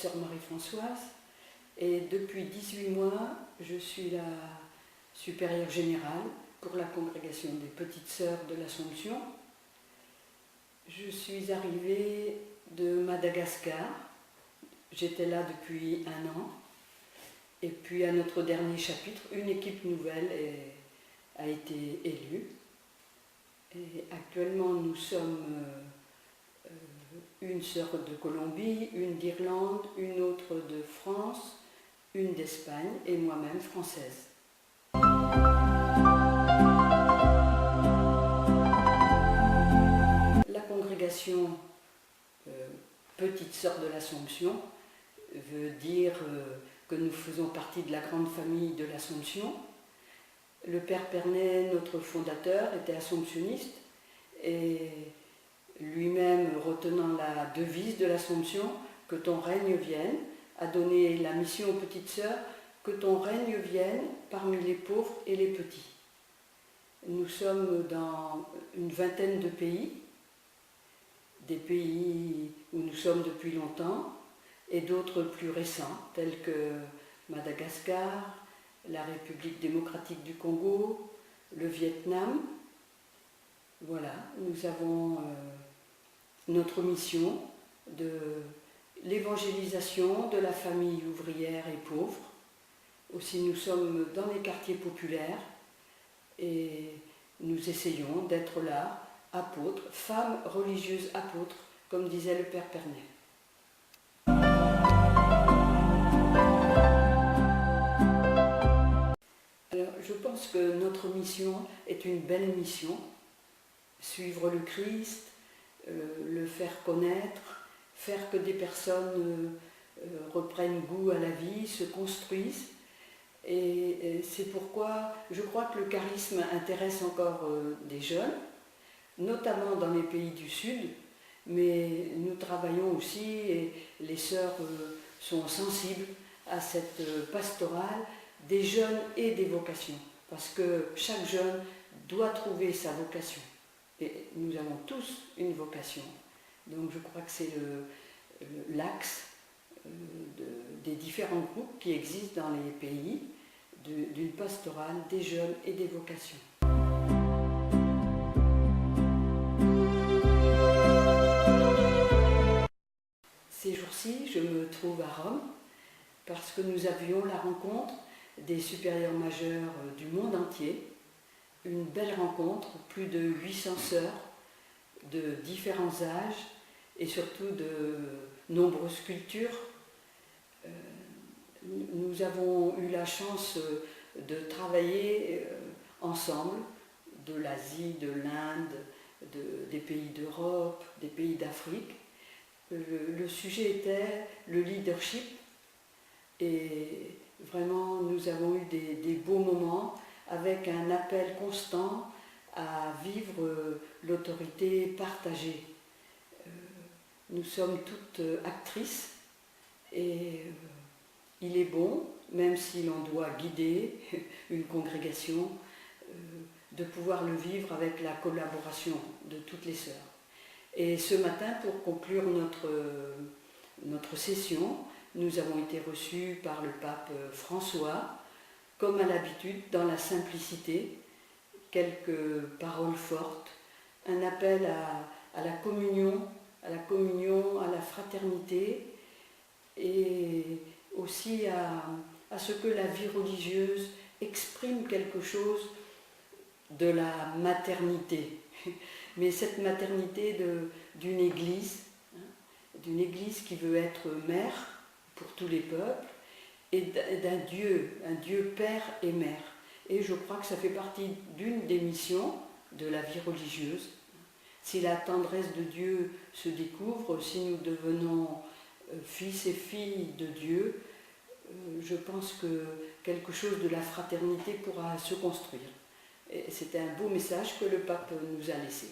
sœur Marie-Françoise et depuis 18 mois, je suis la supérieure générale pour la congrégation des petites sœurs de l'Assomption. Je suis arrivée de Madagascar, j'étais là depuis 1 an, et puis à notre dernier chapitre, une équipe nouvelle a été élue. Et actuellement, nous sommes une sœur de Colombie, une d'Irlande, une autre de France, une d'Espagne et moi-même française. La congrégation Petite Sœur de l'Assomption veut dire que nous faisons partie de la grande famille de l'Assomption. Le Père Pernet, notre fondateur, était assomptionniste et lui-même, retenant la devise de l'Assomption, que ton règne vienne, a donné la mission aux petites sœurs, que ton règne vienne parmi les pauvres et les petits. Nous sommes dans une vingtaine de pays, des pays où nous sommes depuis longtemps, et d'autres plus récents, tels que Madagascar, la République démocratique du Congo, le Vietnam. Voilà, nous avons notre mission de l'évangélisation de la famille ouvrière et pauvre. Aussi, nous sommes dans les quartiers populaires et nous essayons d'être là, apôtres, femmes religieuses apôtres, comme disait le Père Pernet. Alors, je pense que notre mission est une belle mission, suivre le Christ, le faire connaître, faire que des personnes reprennent goût à la vie, se construisent. Et c'est pourquoi je crois que le charisme intéresse encore des jeunes, notamment dans les pays du Sud, mais nous travaillons aussi et les sœurs sont sensibles à cette pastorale des jeunes et des vocations, parce que chaque jeune doit trouver sa vocation. Et nous avons tous une vocation. Donc je crois que c'est l'axe des différents groupes qui existent dans les pays, d'une pastorale des jeunes et des vocations. Ces jours-ci, je me trouve à Rome parce que nous avions la rencontre des supérieurs majeurs du monde entier, une belle rencontre, plus de 800 sœurs de différents âges et surtout de nombreuses cultures. Nous avons eu la chance de travailler ensemble, de l'Asie, de l'Inde, des pays d'Europe, des pays d'Afrique. Le sujet était le leadership et vraiment nous avons eu des beaux moments avec un appel constant à vivre l'autorité partagée. Nous sommes toutes actrices et il est bon, même si l'on doit guider une congrégation, de pouvoir le vivre avec la collaboration de toutes les sœurs. Et ce matin, pour conclure notre session, nous avons été reçus par le pape François, comme à l'habitude, dans la simplicité, quelques paroles fortes, un appel à la communion, à la fraternité, et aussi à ce que la vie religieuse exprime quelque chose de la maternité. Mais cette maternité d'une église qui veut être mère pour tous les peuples, et d'un Dieu, un Dieu Père et Mère. Et je crois que ça fait partie d'une des missions de la vie religieuse. Si la tendresse de Dieu se découvre, si nous devenons fils et filles de Dieu, je pense que quelque chose de la fraternité pourra se construire. Et c'était un beau message que le pape nous a laissé.